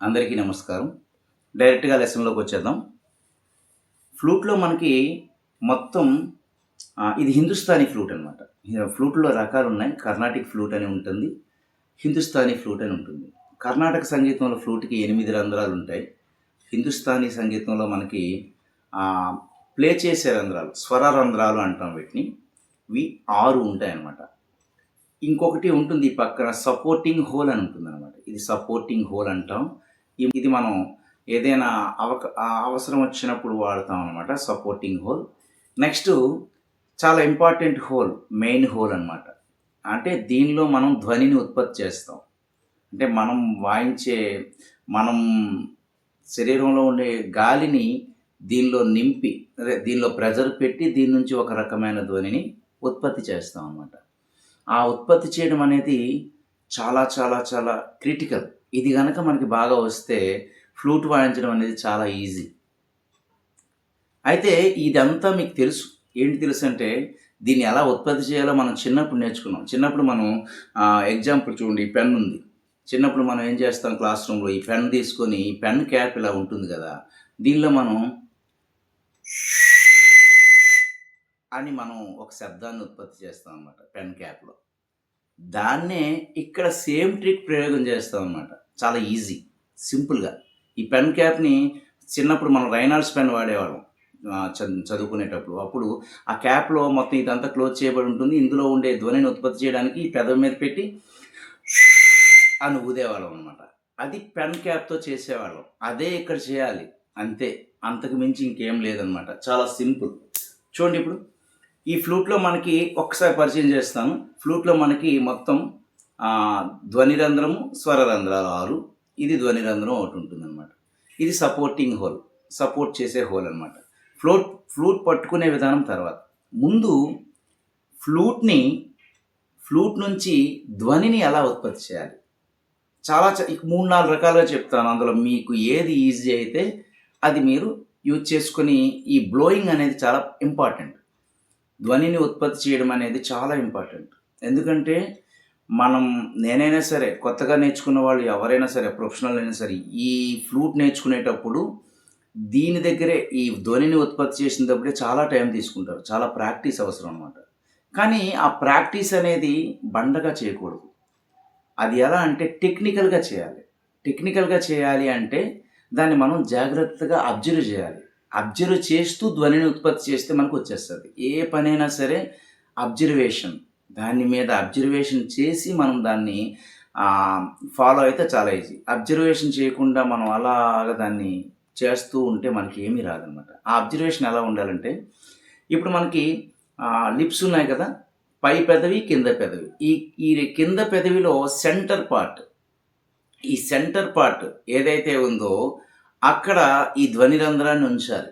అందరికీ నమస్కారం. డైరెక్ట్‌గా లెసన్‌లోకి వచ్చేద్దాం. ఫ్లూట్‌లో మనకి మొత్తం ఇది హిందుస్థానీ ఫ్లూట్ అనమాట. ఫ్లూట్‌లో రకాలున్నాయి. కర్ణాటిక్ ఫ్లూట్ అని ఉంటుంది. హిందుస్థానీ ఫ్లూట్ అని ఉంటుంది. కర్ణాటక సంగీతంలో ఫ్లూట్‌కి 8 రంధ్రాలుంటాయి. హిందుస్థానీ సంగీతంలో మనకి ఆహ్, ప్లే చేసే రంధ్రాలు, స్వర రంధ్రాలు అంటాం వీటిని. ఇవి 6 ఉంటాయన్నమాట. ఇంకొకటి ఉంటుంది ఈ పక్కన సపోర్టింగ్ హోల్ అని ఉంటుందన్నమాట. ఇది సపోర్టింగ్ హోల్ అంటాం. ఇది మనం ఏదైనా అవసరం వచ్చినప్పుడు వాడతాం అనమాట సపోర్టింగ్ హోల్. నెక్స్టు చాలా ఇంపార్టెంట్ హోల్, మెయిన్ హోల్ అనమాట. అంటే దీనిలో మనం ధ్వనిని ఉత్పత్తి చేస్తాం. అంటే మనం శరీరంలో ఉండే గాలిని దీనిలో నింపి, దీనిలో ప్రెజర్ పెట్టి దీని నుంచి ఒక రకమైన ధ్వనిని ఉత్పత్తి చేస్తాం అనమాట. ఆ ఉత్పత్తి చేయడం అనేది చాలా చాలా చాలా క్రిటికల్. ఇది గనక మనకి బాగా వస్తే ఫ్లూట్ వాయించడం అనేది చాలా ఈజీ. అయితే ఇదంతా మీకు తెలుసు. ఏంటి తెలుసంటే దీన్ని ఎలా ఉత్పత్తి చేయాలో మనం చిన్నప్పుడు నేర్చుకున్నాం. చిన్నప్పుడు మనం ఎగ్జాంపుల్ చూడండి, ఈ పెన్ ఉంది. చిన్నప్పుడు మనం ఏం చేస్తాం, క్లాస్ రూమ్‌లో ఈ పెన్ తీసుకొని, ఈ పెన్ క్యాప్ ఇలా ఉంటుంది కదా! దీనిలో మనం అని మనం ఒక శబ్దాన్ని ఉత్పత్తి చేస్తాం అన్నమాట పెన్ క్యాప్‌లో. దాన్నే ఇక్కడ సేమ్ ట్రిక్ ప్రయోగం చేస్తామన్నమాట. చాలా ఈజీ, సింపుల్‌గా. ఈ పెన్ క్యాప్‌ని చిన్నప్పుడు మనం రైనాల్డ్స్ పెన్ వాడేవాళ్ళం చదువుకునేటప్పుడు. అప్పుడు ఆ క్యాప్‌లో మొత్తం ఇదంతా క్లోజ్ చేయబడి ఉంటుంది. ఇందులో ఉండే ధ్వనిని ఉత్పత్తి చేయడానికి ఈ పెదవి మీద పెట్టి అని ఊదేవాళ్ళం అనమాట. అది పెన్ క్యాప్‌తో చేసేవాళ్ళం. అదే ఇక్కడ చేయాలి. అంతే. అంతకు మించి ఇంకేం లేదనమాట. చాలా సింపుల్. చూడండి ఇప్పుడు ఈ ఫ్లూట్‌లో మనకి ఒక్కసారి పరిచయం చేస్తాను. ఫ్లూట్‌లో మనకి మొత్తం ధ్వని రంధ్రము, స్వర రంధ్రాలు 6. ఇది ధ్వని రంధ్రం ఒకటి ఉంటుందన్నమాట. ఇది సపోర్టింగ్ హోల్, సపోర్ట్ చేసే హోల్ అనమాట. ఫ్లూట్ పట్టుకునే విధానం తర్వాత. ముందు ఫ్లూట్ నుంచి ధ్వనిని ఎలా ఉత్పత్తి చేయాలి? చాలా 3, 4 రకాలుగా చెప్తాను. అందులో మీకు ఏది ఈజీ అయితే అది మీరు యూజ్ చేసుకొని, ఈ బ్లోయింగ్ అనేది చాలా ఇంపార్టెంట్. ధ్వనిని ఉత్పత్తి చేయడం అనేది చాలా ఇంపార్టెంట్. ఎందుకంటే నేనైనా సరే, కొత్తగా నేర్చుకున్న వాళ్ళు ఎవరైనా సరే, ప్రొఫెషనల్ అయినా సరే, ఈ ఫ్లూట్ నేర్చుకునేటప్పుడు దీని దగ్గరే ఈ ధ్వనిని ఉత్పత్తి చేసినప్పుడే చాలా టైం తీసుకుంటారు. చాలా ప్రాక్టీస్ అవసరం అనమాట. కానీ ఆ ప్రాక్టీస్ అనేది బండగా చేయకూడదు. అది ఎలా అంటే టెక్నికల్‌గా చేయాలి. టెక్నికల్‌గా చేయాలి అంటే దాన్ని మనం జాగ్రత్తగా అబ్జర్వ్ చేయాలి. అబ్జర్వ్ చేస్తూ ధ్వనిని ఉత్పత్తి చేస్తే మనకు వచ్చేస్తుంది. ఏ పనైనా సరే అబ్జర్వేషన్, దాని మీద అబ్జర్వేషన్ చేసి మనం దాన్ని ఫాలో అయితే చాలా ఈజీ. అబ్జర్వేషన్ చేయకుండా మనం అలాగా దాన్ని చేస్తూ ఉంటే మనకి ఏమీ రాదనమాట. ఆ అబ్జర్వేషన్ ఎలా ఉండాలంటే, ఇప్పుడు మనకి లిప్స్ ఉన్నాయి కదా! పై పెదవి, కింద పెదవి. ఈ కింద పెదవిలో ఈ సెంటర్ పార్ట్ ఏదైతే ఉందో అక్కడ ఈ ధ్వని రంధ్రాన్ని ఉంచాలి.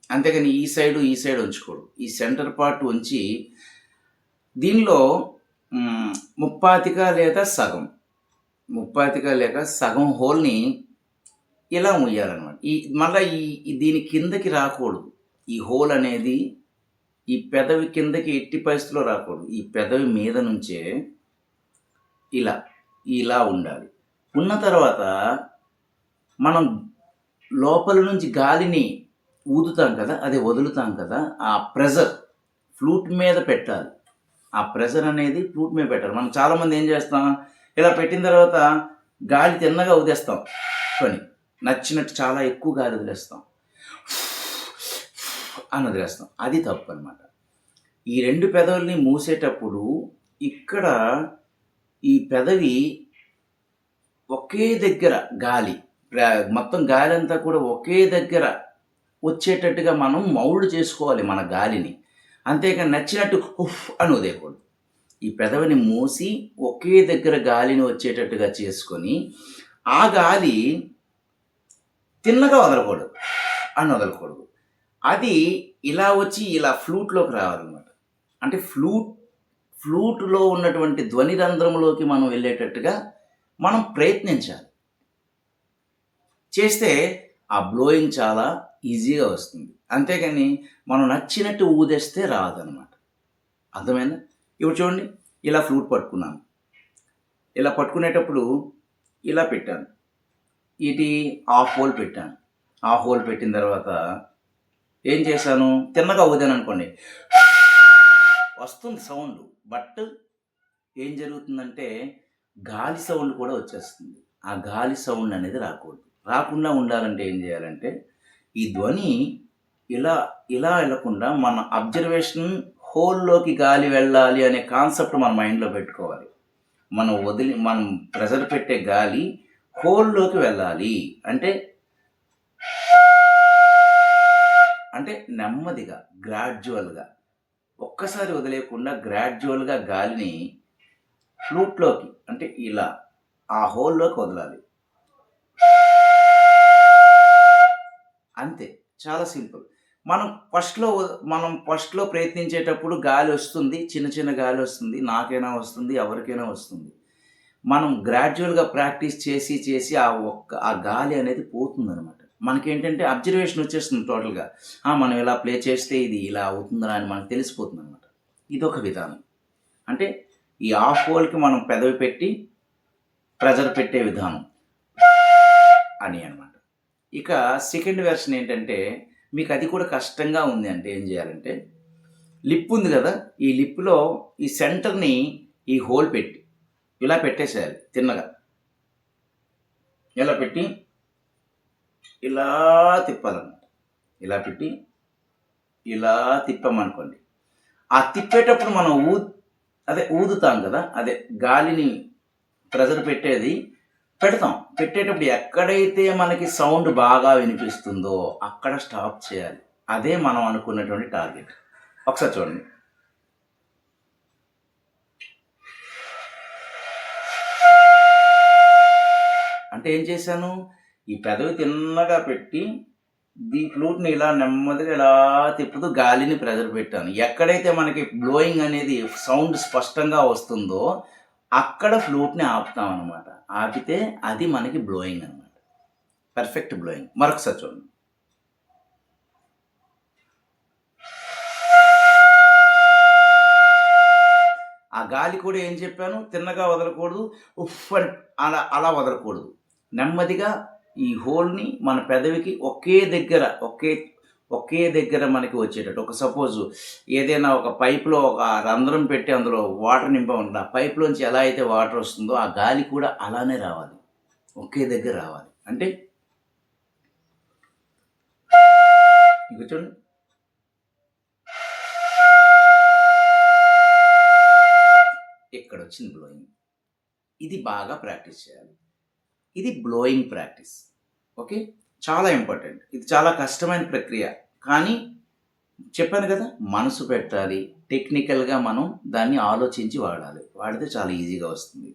అంతేగాని ఈ సైడ్ ఉంచకూడదు. ఈ సెంటర్ పార్ట్ ఉంచి దీనిలో ముప్పాతిక లేదా సగం హోల్‌ని ఇలా ముయ్యాలన్నమాట. మళ్ళా దీని కిందకి రాకూడదు. ఈ హోల్ అనేది ఈ పెదవి కిందకి ఎట్టి పరిస్థితిలో రాకూడదు. ఈ పెదవి మీద నుంచే ఇలా ఉండాలి. ఉన్న తర్వాత మనం లోపల నుంచి గాలిని ఊదుతాం కదా, అది వదులుతాం కదా, ఆ ప్రెజర్ ఫ్లూట్ మీద పెట్టాలి. ఆ ప్రెజర్ అనేది ఫ్లూట్ మీద పెట్టాలి. మనం చాలామంది ఏం చేస్తాం, ఇలా పెట్టిన తర్వాత గాలి తిన్నగా వదిలేస్తాం. నచ్చినట్టు చాలా ఎక్కువ గాలి వదిలేస్తాం అని వదిలేస్తాం. అది తప్పు అనమాట. ఈ 2 పెదవుల్ని మూసేటప్పుడు ఇక్కడ ఈ పెదవి ఒకే దగ్గర మొత్తం గాలి అంతా కూడా ఒకే దగ్గర వచ్చేటట్టుగా మనం మౌల్డ్ చేసుకోవాలి మన గాలిని. అంతేకాని నచ్చినట్టు ఉఫ్ అని వదిలేయకూడదు. ఈ పెదవిని మూసి ఒకే దగ్గర గాలిని వచ్చేటట్టుగా చేసుకొని, ఆ గాలి తిన్నగా వదలకూడదు. అది ఇలా వచ్చి ఇలా ఫ్లూట్‌లోకి రావాలన్నమాట. అంటే ఫ్లూట్‌లో ఉన్నటువంటి ధ్వని రంధ్రంలోకి మనం వెళ్ళేటట్టుగా మనం ప్రయత్నించాలి. చేస్తే ఆ బ్లోయింగ్ చాలా ఈజీగా వస్తుంది. అంతేగాని మనం నచ్చినట్టు ఊదేస్తే రాదనమాట. అర్థమైందా? ఇప్పుడు చూడండి, ఇలా ఫ్లూట్ పట్టుకున్నాను. ఇలా పట్టుకునేటప్పుడు ఇలా పెట్టాను. ఇటు హాఫ్ హోల్ పెట్టాను. హాఫ్ హోల్ పెట్టిన తర్వాత ఏం చేశాను, తిన్నగా ఊదాను అనుకోండి, వస్తుంది సౌండ్. బట్ ఏం జరుగుతుందంటే గాలి సౌండ్ కూడా వచ్చేస్తుంది. ఆ గాలి సౌండ్ అనేది రాకూడదు. రాకుండా ఉండాలంటే ఏం చేయాలంటే ఈ ధ్వని ఇలా ఇలా వెళ్ళకుండా మన అబ్జర్వేషన్ హోల్లోకి గాలి వెళ్ళాలి అనే కాన్సెప్ట్ మన మైండ్లో పెట్టుకోవాలి. మనం ప్రెజర్ పెట్టే గాలి హోల్లోకి వెళ్ళాలి అంటే అంటే నెమ్మదిగా గ్రాడ్యువల్గా ఒక్కసారి వదిలేయకుండా గ్రాడ్యువల్గా గాలిని ఫ్లూట్లోకి అంటే ఇలా ఆ హోల్లోకి వదలాలి. అంతే, చాలా సింపుల్. మనం ఫస్ట్లో ప్రయత్నించేటప్పుడు గాలి వస్తుంది, చిన్న చిన్న గాలి వస్తుంది, నాకైనా వస్తుంది, ఎవరికైనా వస్తుంది. మనం గ్రాడ్యువల్గా ప్రాక్టీస్ చేసి చేసి ఆ గాలి అనేది పోతుందనమాట. మనకేంటంటే అబ్జర్వేషన్ వచ్చేస్తుంది టోటల్గా. మనం ఇలా ప్లే చేస్తే ఇది ఇలా అవుతుందా అని మనకు తెలిసిపోతుంది అనమాట. ఇదొక విధానం. అంటే ఈ హాఫ్ హోల్కి మనం పెదవి పెట్టి ప్రెజర్ పెట్టే విధానం అని అనమాట. ఇక సెకండ్ వెర్షన్ ఏంటంటే మీకు అది కూడా కష్టంగా ఉంది అంటే ఏం చేయాలంటే లిప్ ఉంది కదా, ఈ లిప్లో ఈ సెంటర్ని ఈ హోల్ పెట్టి ఇలా పెట్టేసేయాలి. తిన్నగా ఇలా పెట్టి ఇలా తిప్పాలన్నమాట. ఇలా పెట్టి ఇలా తిప్పామనుకోండి, ఆ తిప్పేటప్పుడు మనం ఊదుతాం కదా, అదే గాలిని ప్రెజర్ పెడతాం. పెట్టేటప్పుడు ఎక్కడైతే మనకి సౌండ్ బాగా వినిపిస్తుందో అక్కడ స్టాప్ చేయాలి. అదే మనం అనుకున్నటువంటి టార్గెట్. ఒకసారి చూడండి. అంటే ఏం చేశాను, ఈ పెదవి తిన్నగా పెట్టి ఈ ఫ్లూట్ని ఇలా నెమ్మదిగా ఇలా తిప్పుతూ గాలిని ప్రెజర్ పెట్టాను. ఎక్కడైతే మనకి బ్లోయింగ్ అనేది సౌండ్ స్పష్టంగా వస్తుందో అక్కడ ఫ్లూట్ని ఆపుతాం అనమాట. ఆపితే అది మనకి బ్లోయింగ్ అనమాట, పర్ఫెక్ట్ బ్లోయింగ్. మరొకసారి చూడండి. ఆ గాలి కూడా ఏం చెప్పాను, తిన్నగా వదలకూడదు, ఉఫ్ అని అలా వదలకూడదు. నెమ్మదిగా ఈ హోల్ని మన పెదవికి ఒకే దగ్గర మనకి వచ్చేటట్టు. ఒక సపోజు ఏదైనా ఒక పైప్లో ఒక రంధ్రం పెట్టి అందులో వాటర్ నింపమంటే ఆ పైప్లోంచి ఎలా అయితే వాటర్ వస్తుందో ఆ గాలి కూడా అలానే రావాలి, ఒకే దగ్గర రావాలి. అంటే ఇక చూడండి, ఇక్కడ వచ్చింది బ్లోయింగ్. ఇది బాగా ప్రాక్టీస్ చేయాలి. ఇది బ్లోయింగ్ ప్రాక్టీస్. ఓకే, చాలా ఇంపార్టెంట్. ఇది చాలా కష్టమైన ప్రక్రియ, కానీ చెప్పాను కదా, మనసు పెట్టాలి, టెక్నికల్గా మనం దాన్ని ఆలోచించి వాడితే చాలా ఈజీగా వస్తుంది.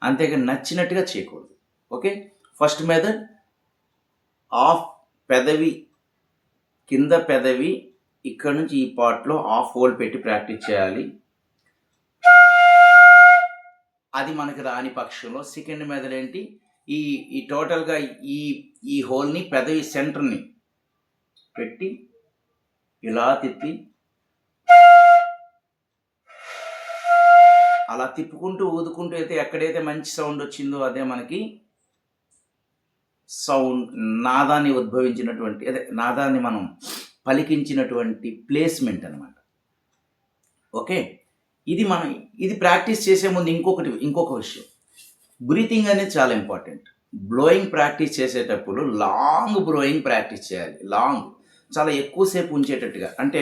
అంతేగాని నచ్చినట్టుగా చేయకూడదు. ఓకే, ఫస్ట్ మెథడ్ హాఫ్ పెదవి కింద పెదవి ఇక్కడ నుంచి ఈ పార్ట్లో హాఫ్ హోల్ పెట్టి ప్రాక్టీస్ చేయాలి. అది మనకి రాని పక్షంలో సెకండ్ మెథడ్ ఏంటి, ఈ టోటల్గా ఈ హోల్ని పెదవి సెంటర్ని పెట్టి ఇలా తిప్పి అలా తిప్పుకుంటూ ఊదుకుంటూ అయితే ఎక్కడైతే మంచి సౌండ్ వచ్చిందో అదే మనకి నాదాన్ని ఉద్భవించినటువంటి నాదాన్ని మనం పలికించినటువంటి ప్లేస్మెంట్ అనమాట. ఓకే, ఇది ప్రాక్టీస్ చేసే ముందు ఇంకొక విషయం, బ్రీతింగ్ అనేది చాలా ఇంపార్టెంట్. బ్లోయింగ్ ప్రాక్టీస్ చేసేటప్పుడు లాంగ్ బ్లోయింగ్ ప్రాక్టీస్ చేయాలి. లాంగ్, చాలా ఎక్కువసేపు ఉంచేటట్టుగా. అంటే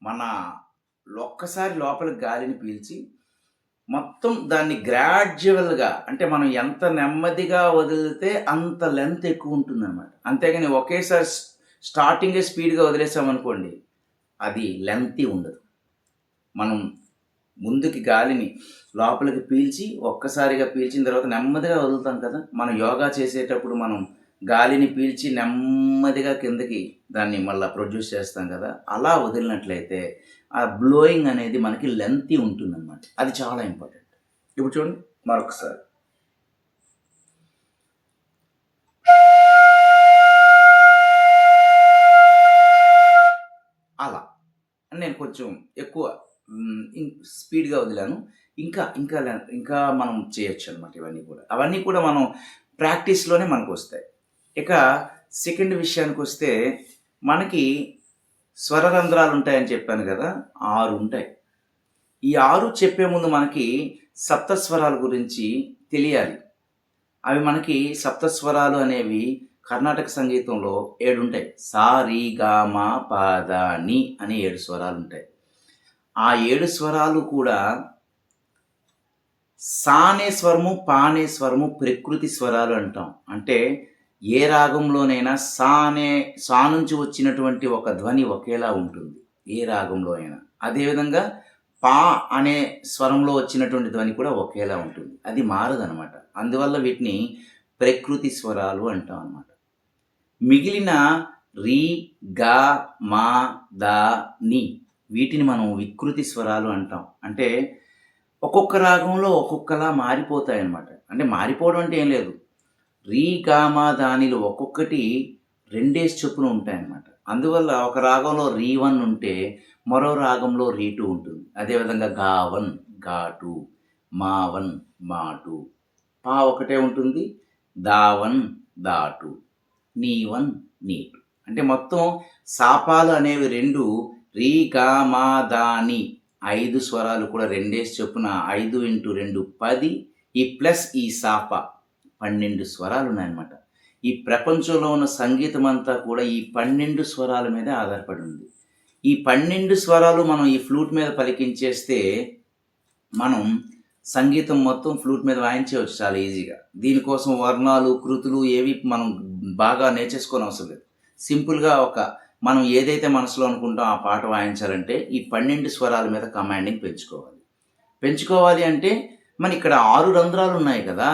మన ఒక్కసారి లోపలికి గాలిని పీల్చి మొత్తం దాన్ని గ్రాడ్యువల్గా, అంటే మనం ఎంత నెమ్మదిగా వదిలితే అంత లెంత్ ఎక్కువ ఉంటుంది అన్నమాట. అంతేగాని ఒకేసారి స్టార్టింగే స్పీడ్గా వదిలేసామనుకోండి అది లెంతీ ఉండదు. మనం ముందుకి గాలిని లోపలికి పీల్చి ఒక్కసారిగా పీల్చిన తర్వాత నెమ్మదిగా వదులుతాం కదా. మనం యోగా చేసేటప్పుడు మనం గాలిని పీల్చి నెమ్మదిగా కిందకి దాన్ని మళ్ళీ ప్రొడ్యూస్ చేస్తాం కదా, అలా వదిలినట్లయితే ఆ బ్లోయింగ్ అనేది మనకి లెంతీ ఉంటుందన్నమాట. అది చాలా ఇంపార్టెంట్. ఇప్పుడు చూడండి మరొకసారి. అలా అని నేను కొంచెం ఎక్కువ స్పీడ్‌గా వదిలాను. ఇంకా మనం చేయొచ్చనమాట ఇవన్నీ కూడా. అవన్నీ కూడా మనం ప్రాక్టీస్‌లోనే మనకొస్తాయి. ఇక సెకండ్ విషయానికొస్తే మనకి స్వరరంధ్రాలుంటాయని చెప్పాను గదా! 6 ఉంటాయి. ఈ 6 చెప్పే ముందు మనకి సప్తస్వరాల గురించి తెలియాలి. అవి మనకి సప్తస్వరాలు అనేవి కర్ణాటక సంగీతంలో 7 ఉంటాయి. సా, రి, గా, మా, ప, ద, ని అనే 7 స్వరాలుంటాయి. ఆ 7 స్వరాలు కూడా సా అనే స్వరము, పా అనే స్వరము ప్రకృతి స్వరాలు అంటాం. అంటే ఏ రాగంలోనైనా సా నుంచి వచ్చినటువంటి ఒక ధ్వని ఒకేలా ఉంటుంది. ఏ రాగంలో అయినా. అదేవిధంగా పా అనే స్వరంలో వచ్చినటువంటి ధ్వని కూడా ఒకేలా ఉంటుంది. అది మారదనమాట. అందువల్ల వీటిని ప్రకృతి స్వరాలు అంటాం అనమాట. మిగిలిన రి, గా, మా, ద, ని వీటిని మనం వికృతి స్వరాలు అంటాం. అంటే ఒక్కొక్క రాగంలో ఒక్కొక్కలా మారిపోతాయన్నమాట. అంటే మారిపోవడం అంటే ఏం లేదు. రి, గా, మా, దానిలో ఒక్కొక్కటి 2 చొప్పున ఉంటాయన్నమాట. అందువల్ల ఒక రాగంలో రి1 ఉంటే మరో రాగంలో రి2 ఉంటుంది. అదేవిధంగా గా1, గా2, మా1, మా2, పా ఒకటే ఉంటుంది. దా1, దా2, నీ1, నీ2. అంటే మొత్తం సాపాలు అనేవి 2 రి, గా, మా, దా, ని 5 స్వరాలు కూడా 2 చొప్పున 5 × 2 10 ఈ ప్లస్ ఈ సాప 12 స్వరాలు ఉన్నాయన్నమాట. ఈ ప్రపంచంలో ఉన్న సంగీతం అంతా కూడా ఈ 12 స్వరాల మీదే ఆధారపడి ఉంది. ఈ 12 స్వరాలు మనం ఈ ఫ్లూట్ మీద పలికించేస్తే మనం సంగీతం మొత్తం ఫ్లూట్ మీద వాయించేయవచ్చు చాలా ఈజీగా. దీనికోసం వర్ణాలు, కృతులు ఏవి మనం బాగా నేర్చేసుకోనవసరం లేదు. సింపుల్‌గా మనం ఏదైతే మనసులో అనుకుంటామో ఆ పాట వాయించాలంటే ఈ 12 స్వరాల మీద కమాండింగ్ పెంచుకోవాలి. పెంచుకోవాలి అంటే ఇక్కడ 6 రంధ్రాలు ఉన్నాయి కదా!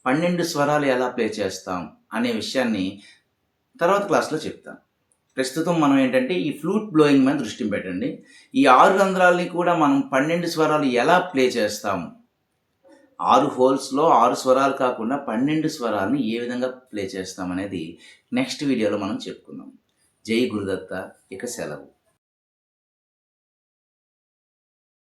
12 స్వరాలు ఎలా ప్లే చేస్తాం అనే విషయాన్ని తర్వాత క్లాస్‌లో చెప్తాను. ప్రస్తుతం మనం ఏంటంటే ఈ ఫ్లూట్ బ్లోయింగ్ మీద దృష్టి పెట్టండి. ఈ 6 రంధ్రాలని కూడా మనం 12 స్వరాలు ఎలా ప్లే చేస్తాము? 6 హోల్స్‌లో 6 స్వరాలు కాకుండా 12 స్వరాలను ఏ విధంగా ప్లే చేస్తామనేది నెక్స్ట్ వీడియోలో మనం చెప్పుకుందాం. జై గురుదత్త. ఇక సెలవు.